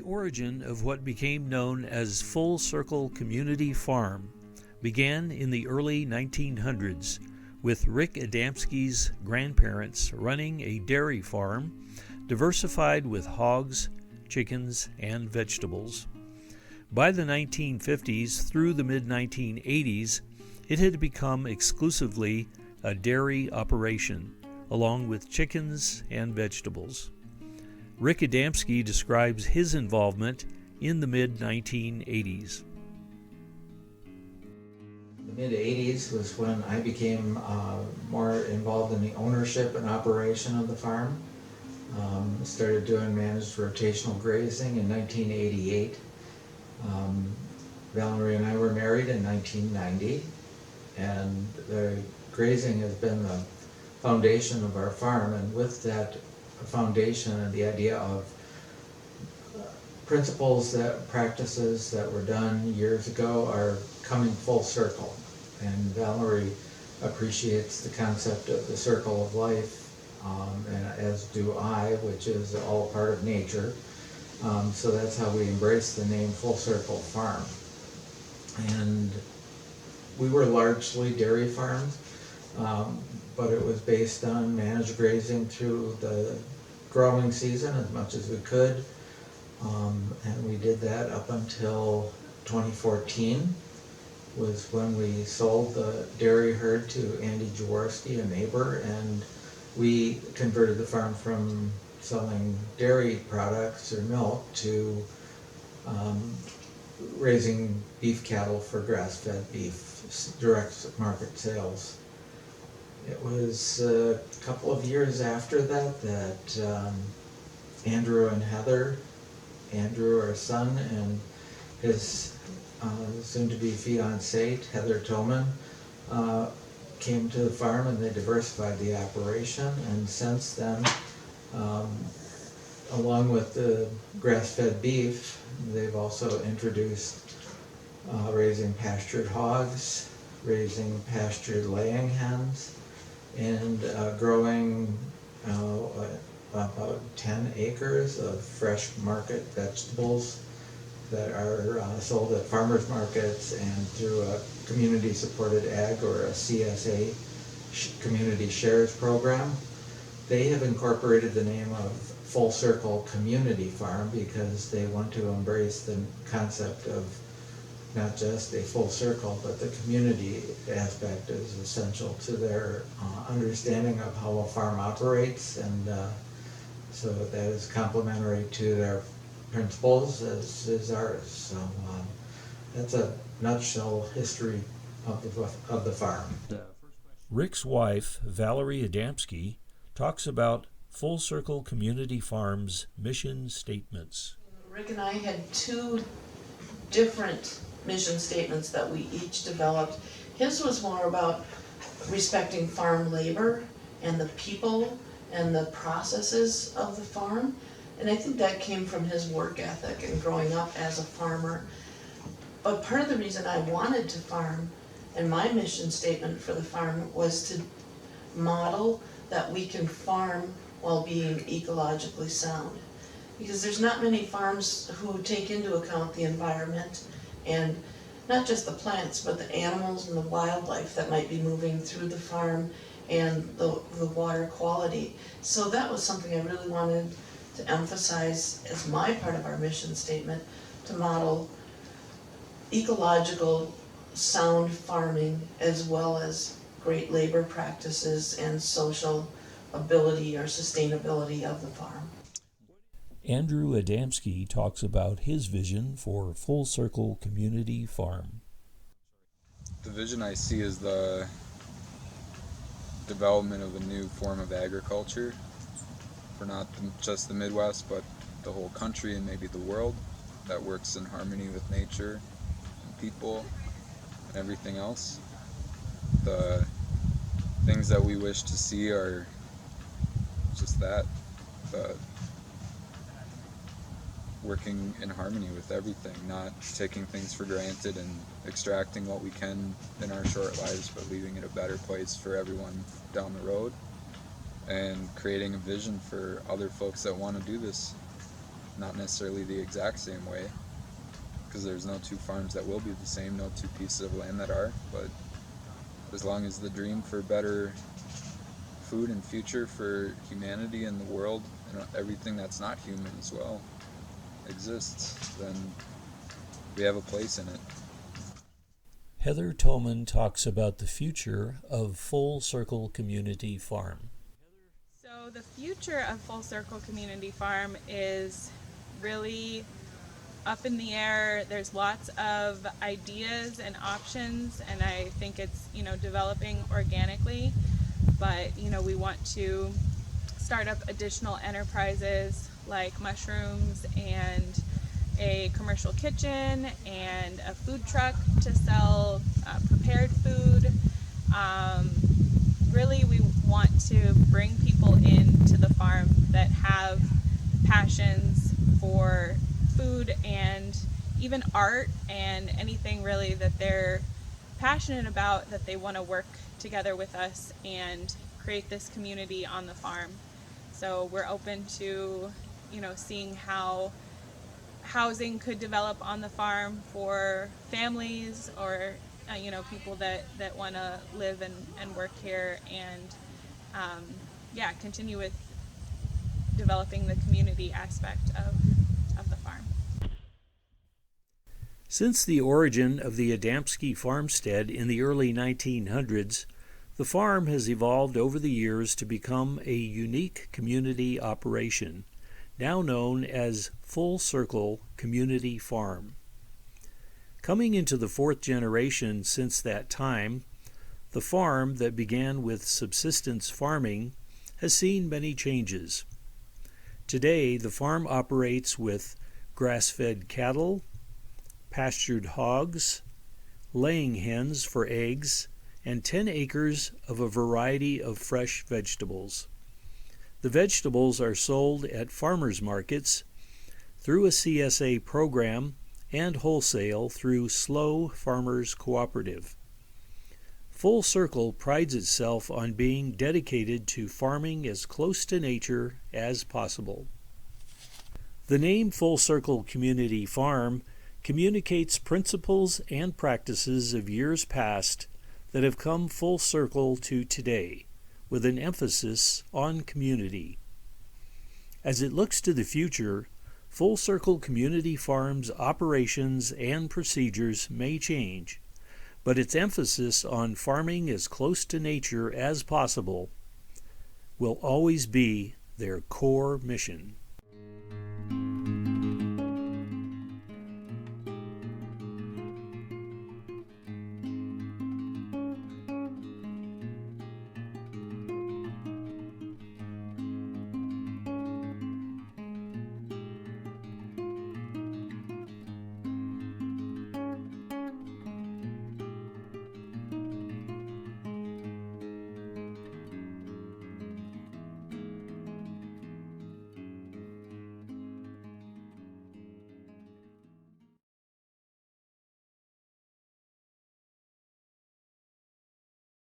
origin of what became known as Full Circle Community Farm began in the early 1900s with Rick Adamski's grandparents running a dairy farm diversified with hogs, chickens, and vegetables. By the 1950s through the mid-1980s, it had become exclusively a dairy operation, along with chickens and vegetables. Rick Adamski describes his involvement in the mid-1980s. The mid-80s was when I became more involved in the ownership and operation of the farm. Started doing managed rotational grazing in 1988. Valerie and I were married in 1990, and the grazing has been the foundation of our farm, and with that foundation and the idea of practices that were done years ago are coming full circle. And Valerie appreciates the concept of the circle of life, and as do I, which is all part of nature. So that's how we embrace the name Full Circle Farm. And we were largely dairy farms, but it was based on managed grazing through the growing season as much as we could. And we did that up until 2014 was when we sold the dairy herd to Andy Jaworski, a neighbor, and we converted the farm from selling dairy products or milk to raising beef cattle for grass-fed beef, direct market sales. It was a couple of years after that Andrew and Heather, Andrew our son, and his soon-to-be fiancée, Heather Tillman, came to the farm, and they diversified the operation. And since then, along with the grass-fed beef, they've also introduced raising pastured hogs, raising pastured laying hens, and growing about 10 acres of fresh market vegetables that are sold at farmers markets and through a community-supported ag or a CSA community shares program. They have incorporated the name of Full Circle Community Farm because they want to embrace the concept of not just a full circle, but the community aspect is essential to their understanding of how a farm operates, and so that is complementary to their principles as is ours. So that's a nutshell history of the farm. Rick's wife, Valerie Adamski, talks about Full Circle Community Farm's mission statements. Rick and I had two different mission statements that we each developed. His was more about respecting farm labor and the people and the processes of the farm. And I think that came from his work ethic and growing up as a farmer. But part of the reason I wanted to farm and my mission statement for the farm was to model that we can farm while being ecologically sound. Because there's not many farms who take into account the environment and not just the plants, but the animals and the wildlife that might be moving through the farm and the water quality. So that was something I really wanted to emphasize as my part of our mission statement, to model ecological sound farming as well as great labor practices and social ability or sustainability of the farm. Andrew Adamski talks about his vision for Full Circle Community Farm. The vision I see is the development of a new form of agriculture for not just the Midwest, but the whole country and maybe the world, that works in harmony with nature and people and everything else. The things that we wish to see are just that, the working in harmony with everything, not taking things for granted and extracting what we can in our short lives, but leaving it a better place for everyone down the road, and creating a vision for other folks that want to do this not necessarily the exact same way, because there's no two farms that will be the same, no two pieces of land that are, but as long as the dream for better food and future for humanity and the world and everything that's not human as well exists, then we have a place in it. Heather Toman talks about the future of Full Circle Community Farm. So the future of Full Circle Community Farm is really up in the air. There's lots of ideas and options, and I think it's, developing organically. But, we want to start up additional enterprises like mushrooms and a commercial kitchen and a food truck to sell prepared food. Really, we want to bring people into the farm that have passions for food and even art and anything really that they're passionate about, that they want to work together with us and create this community on the farm. So we're open to, seeing how housing could develop on the farm for families or people that want to live and work here, and continue with developing the community aspect of the farm. Since the origin of the Adamski farmstead in the early 1900s, the farm has evolved over the years to become a unique community operation, now known as Full Circle Community Farm. Coming into the fourth generation since that time, the farm that began with subsistence farming has seen many changes. Today, the farm operates with grass-fed cattle, pastured hogs, laying hens for eggs, and 10 acres of a variety of fresh vegetables. The vegetables are sold at farmers markets, through a CSA program, and wholesale through Slow Farmers Cooperative. Full Circle prides itself on being dedicated to farming as close to nature as possible. The name Full Circle Community Farm communicates principles and practices of years past that have come full circle to today, with an emphasis on community. As it looks to the future, Full Circle Community Farm's operations and procedures may change, but its emphasis on farming as close to nature as possible will always be their core mission.